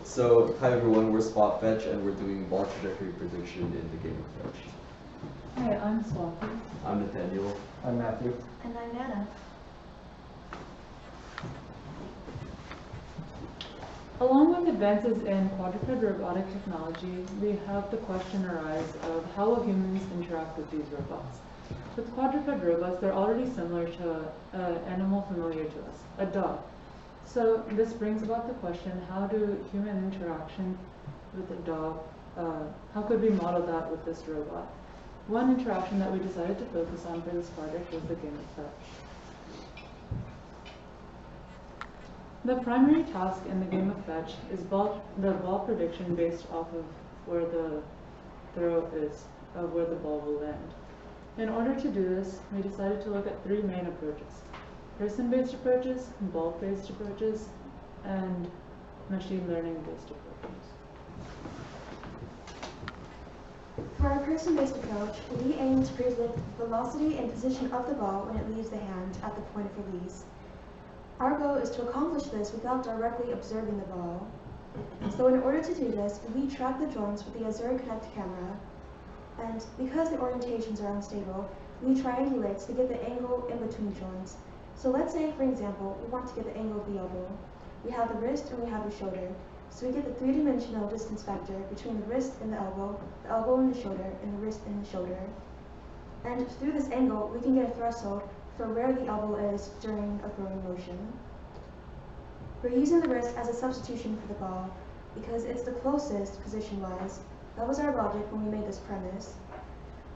So, hi everyone, we're Spot Fetch and we're doing ball trajectory prediction in the game of Fetch. Hi, I'm Swathi. I'm Nathaniel. I'm Matthew. And I'm Vanna. Along with advances in quadruped robotic technology, we have the question arise of how will humans interact with these robots. With quadruped robots, they're already similar to an animal familiar to us, a dog. So this brings about the question, how do human interaction with a dog, how could we model that with this robot? One interaction that we decided to focus on for this project was the game of Fetch. The primary task in the game of Fetch is the ball prediction based off of where the throw is, of where the ball will land. In order to do this, we decided to look at three main approaches: person-based approaches, ball-based approaches, and machine learning-based approaches. For our person-based approach, we aim to predict the velocity and position of the ball when it leaves the hand at the point of release. Our goal is to accomplish this without directly observing the ball. So in order to do this, we track the joints with the Azure Connect camera, and because the orientations are unstable, we triangulate to get the angle in between joints. So let's say, for example, we want to get the angle of the elbow. We have the wrist and we have the shoulder. So we get the three-dimensional distance vector between the wrist and the elbow and the shoulder, and the wrist and the shoulder. And through this angle, we can get a threshold for where the elbow is during a throwing motion. We're using the wrist as a substitution for the ball because it's the closest position-wise. That was our logic when we made this premise.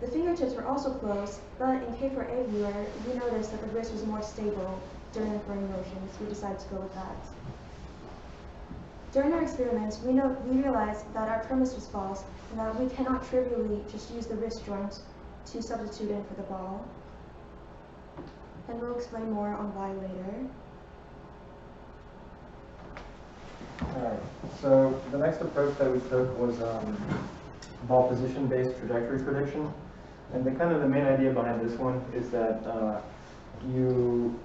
The fingertips were also close, but in K4A viewer, we noticed that the wrist was more stable during the throwing motion, so we decided to go with that. During our experiments, we realized that our premise was false and that we cannot trivially just use the wrist joint to substitute in for the ball. And we'll explain more on why later. Alright, so the next approach that we took was ball position-based trajectory prediction. And the main idea behind this one is that you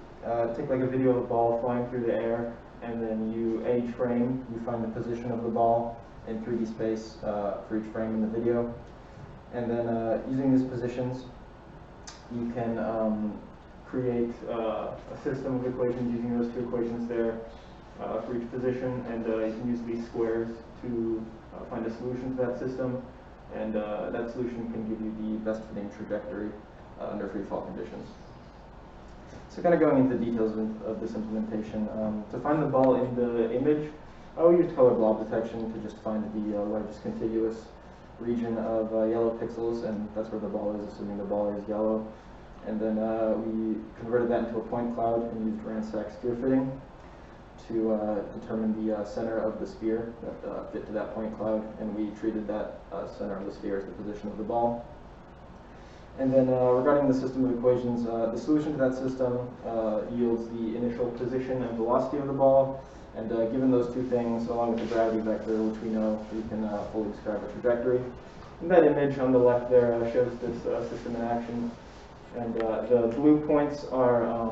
take like a video of the ball flying through the air, and then each frame, you find the position of the ball in 3D space for each frame in the video. And then using these positions, you can create a system of equations using those two equations there for each position, and you can use these squares to find a solution to that system, and that solution can give you the best fitting trajectory under free fall conditions. So kind of going into the details of this implementation, to find the ball in the image, we used color blob detection to just find the largest contiguous region of yellow pixels, and that's where the ball is, assuming the ball is yellow. And then we converted that into a point cloud and used ransack sphere fitting to determine the center of the sphere that fit to that point cloud, and we treated that center of the sphere as the position of the ball. And then regarding the system of equations, the solution to that system yields the initial position and velocity of the ball, and given those two things, along with the gravity vector, which we know, we can fully describe a trajectory. And that image on the left there shows this system in action. And the blue points are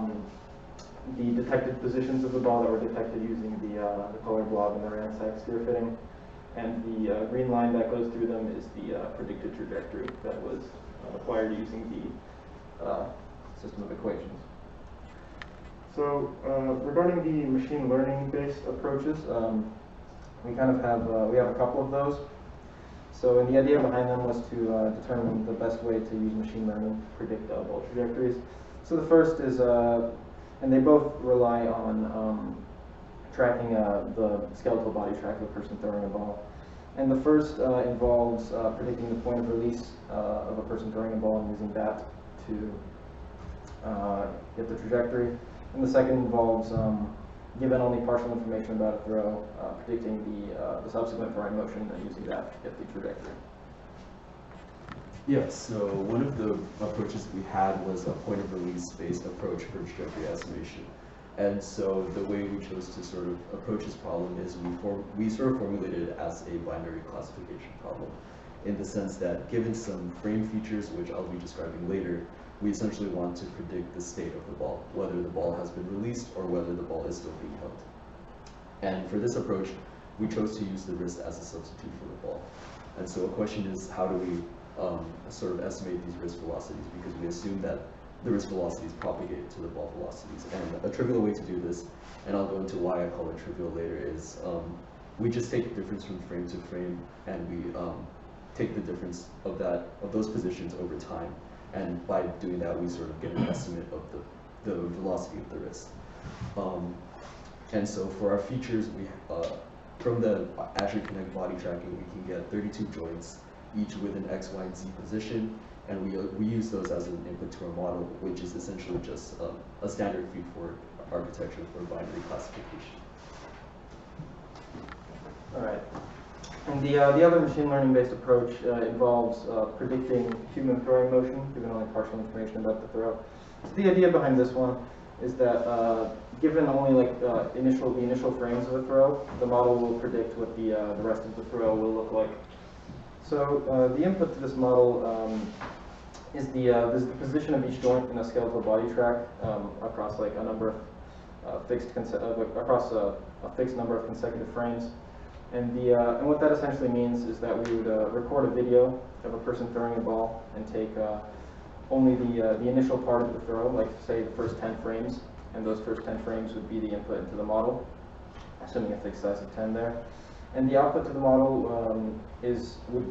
the detected positions of the ball that were detected using the color blob and the ransack sphere fitting. And the green line that goes through them is the predicted trajectory that was acquired using the system of equations. So regarding the machine learning-based approaches, we have a couple of those. So, and the idea behind them was to determine the best way to use machine learning to predict ball trajectories. So the first is, and they both rely on tracking the skeletal body track of a person throwing a ball. And the first involves predicting the point of release of a person throwing a ball and using that to get the trajectory. And the second involves, given only partial information about a throw, predicting the subsequent throwing motion and using that to get the trajectory. Yeah, so one of the approaches we had was a point of release based approach for trajectory estimation. And so the way we chose to sort of approach this problem is we sort of formulated it as a binary classification problem, in the sense that given some frame features, which I'll be describing later, we essentially want to predict the state of the ball, whether the ball has been released or whether the ball is still being held. And for this approach, we chose to use the wrist as a substitute for the ball. And so a question is, how do we sort of estimate these wrist velocities? Because we assume that the wrist velocities propagate to the ball velocities. And a trivial way to do this, and I'll go into why I call it trivial later, is we just take the difference from frame to frame, and we take the difference of those positions over time. And by doing that, we sort of get an estimate of the velocity of the wrist. And so for our features, we from the Azure Connect body tracking, we can get 32 joints, each with an X, Y, and Z position, and we use those as an input to our model, which is essentially just a standard feed for architecture for binary classification. All right. And the other machine learning based approach involves predicting human throwing motion, given only partial information about the throw. So the idea behind this one is that given only like the initial frames of a throw, the model will predict what the rest of the throw will look like. So the input to this model is the position of each joint in a skeletal body track across like a number of across a fixed number of consecutive frames. And what that essentially means is that we would record a video of a person throwing a ball and take only the initial part of the throw, like say the first 10 frames, and those first 10 frames would be the input into the model, assuming a fixed size of 10 there. And the output to the model is the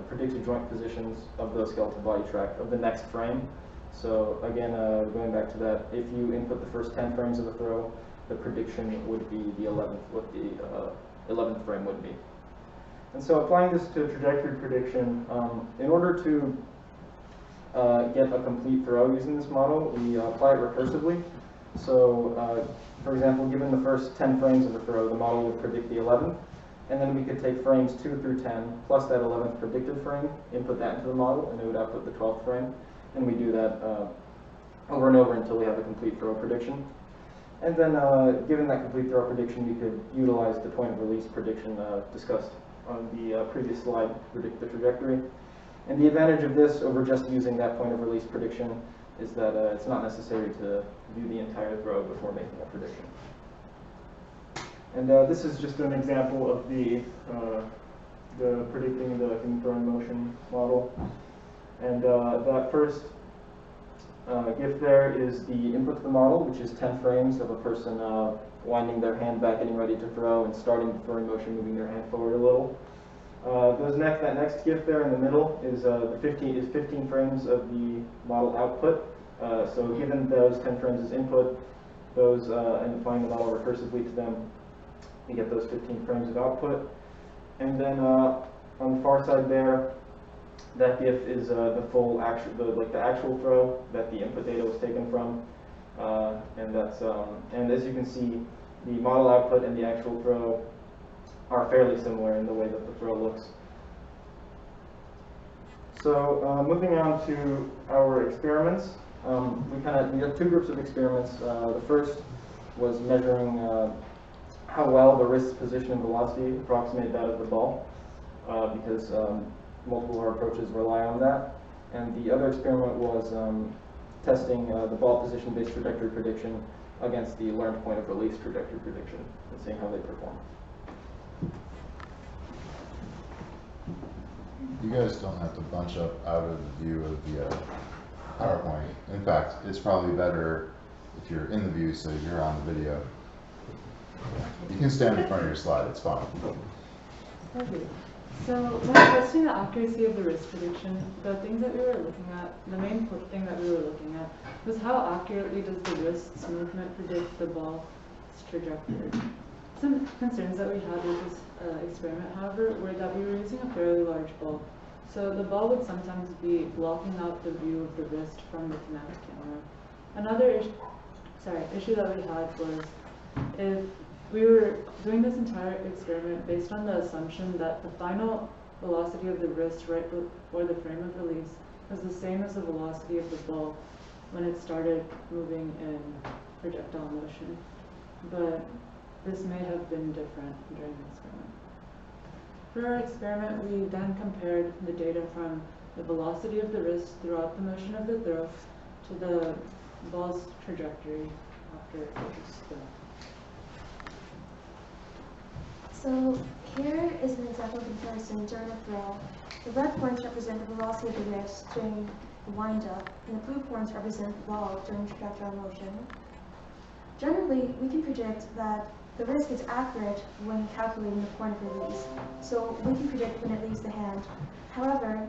predicted joint positions of the skeletal body track of the next frame. So again, going back to that, if you input the first 10 frames of the throw, the prediction would be the 11th, what the 11th frame would be. And so applying this to trajectory prediction, in order to get a complete throw using this model, we apply it recursively. So for example, given the first 10 frames of the throw, the model would predict the 11th, and then we could take frames 2 through 10 plus that 11th predicted frame, input that into the model, and it would output the 12th frame. And we do that over and over until we have a complete throw prediction. And then, given that complete throw prediction, we could utilize the point of release prediction discussed on the previous slide to predict the trajectory. And the advantage of this over just using that point of release prediction is that it's not necessary to do the entire throw before making a prediction. And this is just an example of the predicting the human throwing motion model. And that first GIF there is the input to the model, which is 10 frames of a person winding their hand back, getting ready to throw, and starting the throwing motion, moving their hand forward a little. That next GIF there in the middle is 15 frames of the model output. So given those 10 frames as input, and applying the model recursively to them, you get those 15 frames of output. And then on the far side there, that GIF is the actual throw that the input data was taken from, and as you can see, the model output and the actual throw are fairly similar in the way that the throw looks. So moving on to our experiments, we have two groups of experiments. The first was measuring how well the wrist's position and velocity approximate that of the ball, because multiple of our approaches rely on that. And the other experiment was testing the ball position-based trajectory prediction against the learned point of release trajectory prediction and seeing how they perform. You guys don't have to bunch up out of the view of the PowerPoint. In fact, it's probably better if you're in the view so you're on the video. You can stand in front of your slide, it's fine. Okay. So when testing the accuracy of the wrist prediction, the things that we were looking at, the main thing that we were looking at was how accurately does the wrist's movement predict the ball's trajectory. Some concerns that we had with this experiment, however, were that we were using a fairly large ball. So the ball would sometimes be blocking out the view of the wrist from the kinetic camera. Another issue that we had was if we were doing this entire experiment based on the assumption that the final velocity of the wrist right before the frame of release was the same as the velocity of the ball when it started moving in projectile motion. But this may have been different during the experiment. For our experiment, we then compared the data from the velocity of the wrist throughout the motion of the throw to the ball's trajectory after it was thrown. So here is an example comparison during a throw. The red points represent the velocity of the wrist during the wind-up, and the blue points represent the ball during trajectory motion. Generally, we can predict that the wrist is accurate when calculating the point of release, so we can predict when it leaves the hand. However,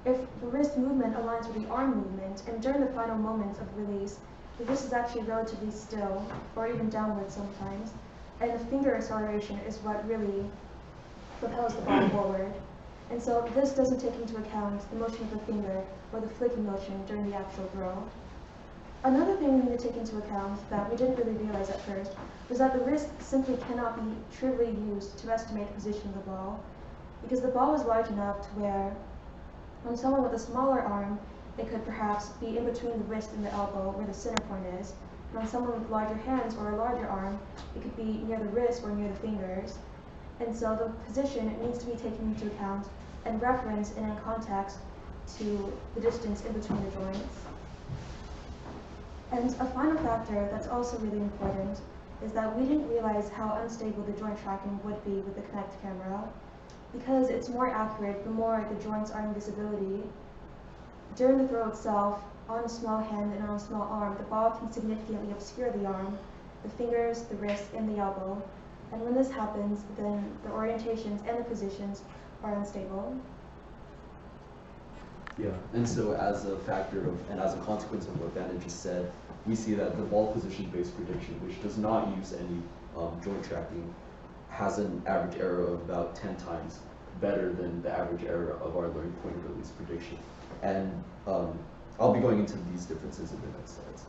if the wrist movement aligns with the arm movement, and during the final moments of release, the wrist is actually relatively still, or even downward sometimes, and the finger acceleration is what really propels the ball forward. And so this doesn't take into account the motion of the finger or the flicking motion during the actual throw. Another thing we need to take into account that we didn't really realize at first was that the wrist simply cannot be trivially used to estimate the position of the ball, because the ball is large enough to where on someone with a smaller arm, it could perhaps be in between the wrist and the elbow where the center point is. And on someone with larger hands or a larger arm, it could be near the wrist or near the fingers. And so the position needs to be taken into account and referenced in context to the distance in between the joints. And a final factor that's also really important is that we didn't realize how unstable the joint tracking would be with the Kinect camera. Because it's more accurate the more the joints are in visibility. During the throw itself, on a small hand and on a small arm, the ball can significantly obscure the arm, the fingers, the wrist, and the elbow. And when this happens, then the orientations and the positions are unstable. Yeah, and so as a factor of, and as a consequence of what Vanna just said, we see that the ball position-based prediction, which does not use any joint tracking, has an average error of about 10 times better than the average error of our learning point of release prediction. And I'll be going into these differences in the next slides.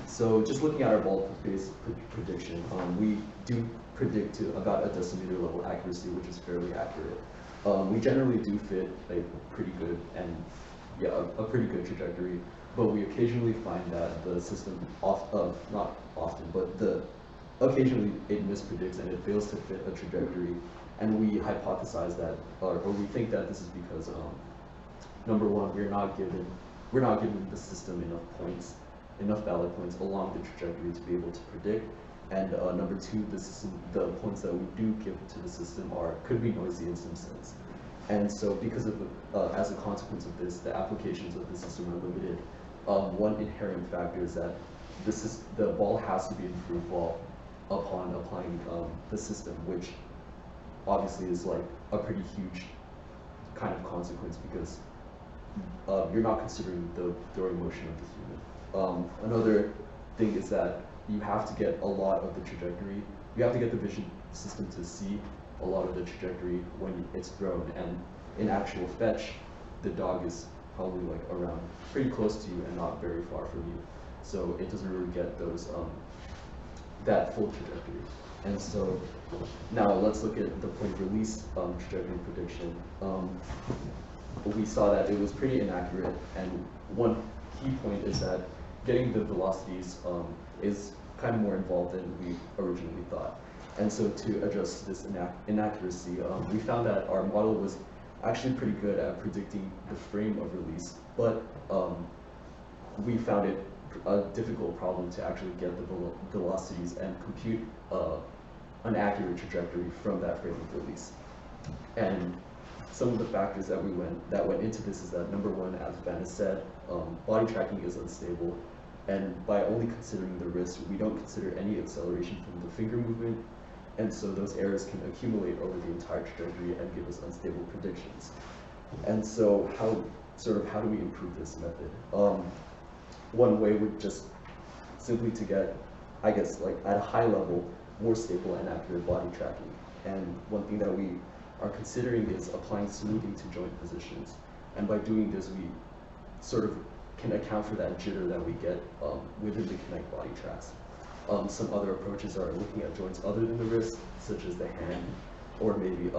So just looking at our ball-based prediction, we do predict to about a decimeter level accuracy, which is fairly accurate. We generally do fit a pretty good and a pretty good trajectory, but we occasionally find that the system not often, but occasionally it mispredicts and it fails to fit a trajectory, and we hypothesize that, or we think that this is because number one, we're not given the system enough valid points along the trajectory to be able to predict, and number two, the points that we do give to the system could be noisy in some sense. And so because of as a consequence of this, the applications of the system are limited. One inherent factor is that the ball has to be a through ball upon applying the system, which obviously is like a pretty huge kind of consequence because you're not considering the throwing motion of the human. Another thing is that you have to get a lot of the trajectory. You have to get the vision system to see a lot of the trajectory when it's thrown, and in actual fetch, the dog is probably like around pretty close to you and not very far from you. So it doesn't really get those that full trajectory. And so now let's look at the point of release trajectory prediction. We saw that it was pretty inaccurate, and one key point is that getting the velocities is kind of more involved than we originally thought. And so to address this inaccuracy, we found that our model was actually pretty good at predicting the frame of release, but we found it a difficult problem to actually get the velocities and compute an accurate trajectory from that frame of release. And some of the factors that went into this is that number one, as Vanna said, body tracking is unstable, and by only considering the wrist, we don't consider any acceleration from the finger movement, and so those errors can accumulate over the entire trajectory and give us unstable predictions. And so how do we improve this method? One way would just simply to get, I guess, like at a high level, more stable and accurate body tracking. And one thing that we are considering is applying smoothing to joint positions. And by doing this, we sort of can account for that jitter that we get within the Kinect body tracks. Some other approaches are looking at joints other than the wrist, such as the hand, or maybe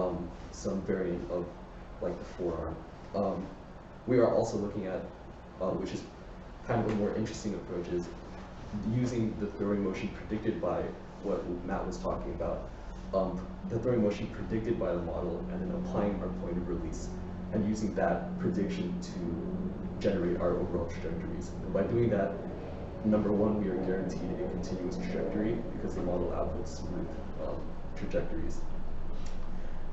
some variant of like the forearm. We are also looking at, which is kind of a more interesting approach, is using the throwing motion predicted by what Matt was talking about. The throwing motion predicted by the model, and then applying our point of release, and using that prediction to generate our overall trajectories. And by doing that, number one, we are guaranteed a continuous trajectory because the model outputs smooth trajectories.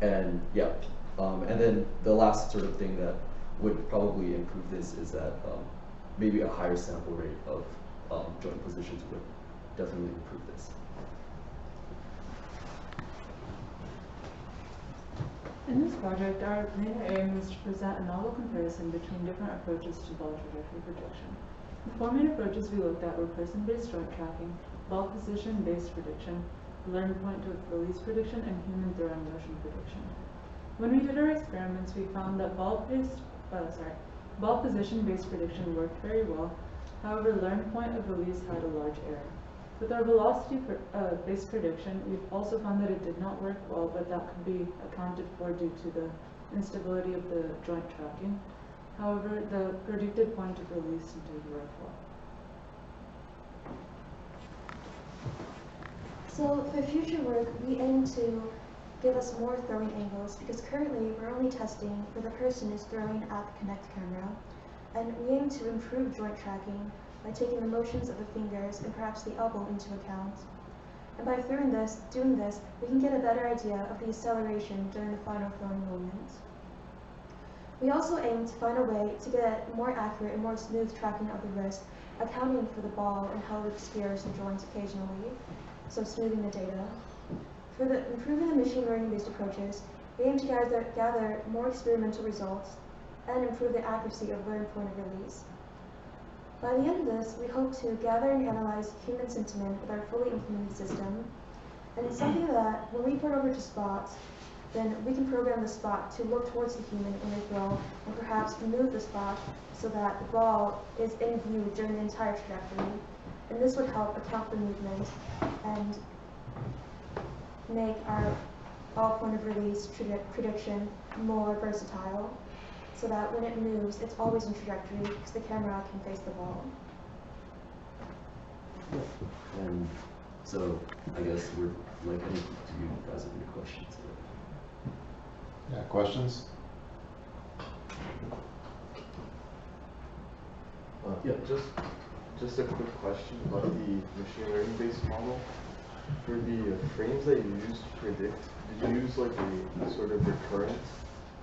And yeah, and then the last sort of thing that would probably improve this is that maybe a higher sample rate of joint positions would definitely improve this. In this project, our main aim is to present a novel comparison between different approaches to ball trajectory prediction. The four main approaches we looked at were person-based joint tracking, ball position-based prediction, learn point to release prediction, and human throwing motion prediction. When we did our experiments, we found that ball position-based prediction worked very well. However, learn point of release had a large error. With our velocity-based prediction, we've also found that it did not work well, but that could be accounted for due to the instability of the joint tracking. However, the predicted point of release did work well. So for future work, we aim to give us more throwing angles because currently we're only testing where the person is throwing at the Connect camera. And we aim to improve joint tracking by taking the motions of the fingers and perhaps the elbow into account. And by doing this, we can get a better idea of the acceleration during the final throwing movement. We also aim to find a way to get more accurate and more smooth tracking of the wrist, accounting for the ball and how it spears the joints occasionally, so smoothing the data. For improving the machine learning-based approaches, we aim to gather more experimental results and improve the accuracy of learn point of release. By the end of this, we hope to gather and analyze human sentiment with our fully implemented system, and it's something that when we put over to Spot, then we can program the spot to look towards the human when they throw, and perhaps move the spot so that the ball is in view during the entire trajectory. And this would help account for movement and make our ball point of release prediction more versatile, so that when it moves, it's always in trajectory because the camera can face the ball. And so I guess we're like, do you guys have any questions? Yeah, questions? Yeah. Just a quick question about the machine learning based model. For the frames that you used to predict, did you use like a sort of recurrent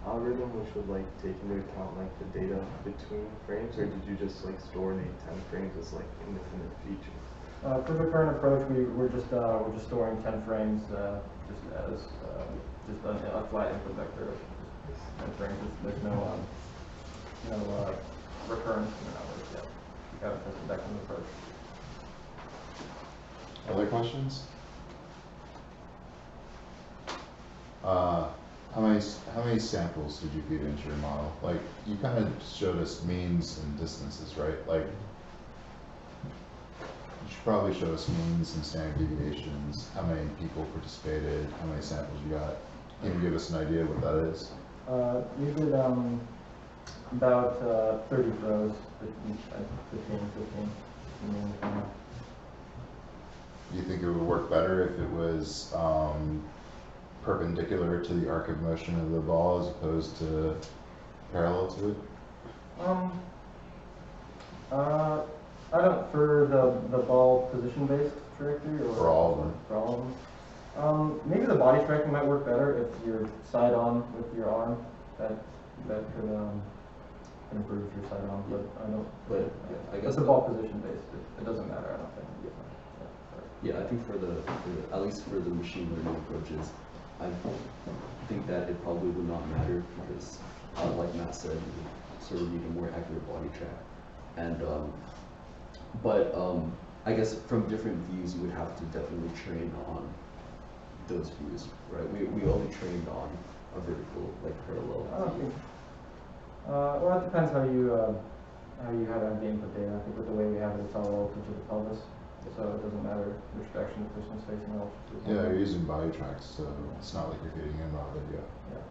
algorithm which would like take into account like the data between frames, or did you just like store the 10 frames as like independent features? For the current approach, we're just storing 10 frames just as a flat input vector of just 10 frames. There's no recurrence in the numbers yet. We haven't tested that kind of approach. Other questions? How many samples did you feed into your model? Like, you kind of showed us means and distances, right? Like, you should probably show us means and standard deviations, how many people participated, how many samples you got. Can you give us an idea of what that is? We did about 30 throws, 15. Do you think it would work better if it was perpendicular to the arc of motion of the ball as opposed to parallel to it? I don't, for the ball position-based trajectory, or For all of them. For all of them. Maybe the body tracking might work better if you're side on with your arm. That could improve your side on, but I don't. But I guess it's a ball position-based. It doesn't matter, I don't think. Yeah, I think for at least for the machine learning approaches, I think that it probably would not matter because, like Matt said, you sort of need a more accurate body track. And, I guess from different views, you would have to definitely train on those views, right? We only trained on a vertical, like parallel. I don't think. Well, it depends how you have the input data. I think with the way we have it, it's all relative to the pelvis. So it doesn't matter which direction the person is facing relative to the Yeah, you're using body tracks, so it's not like you're feeding in raw video. Yeah.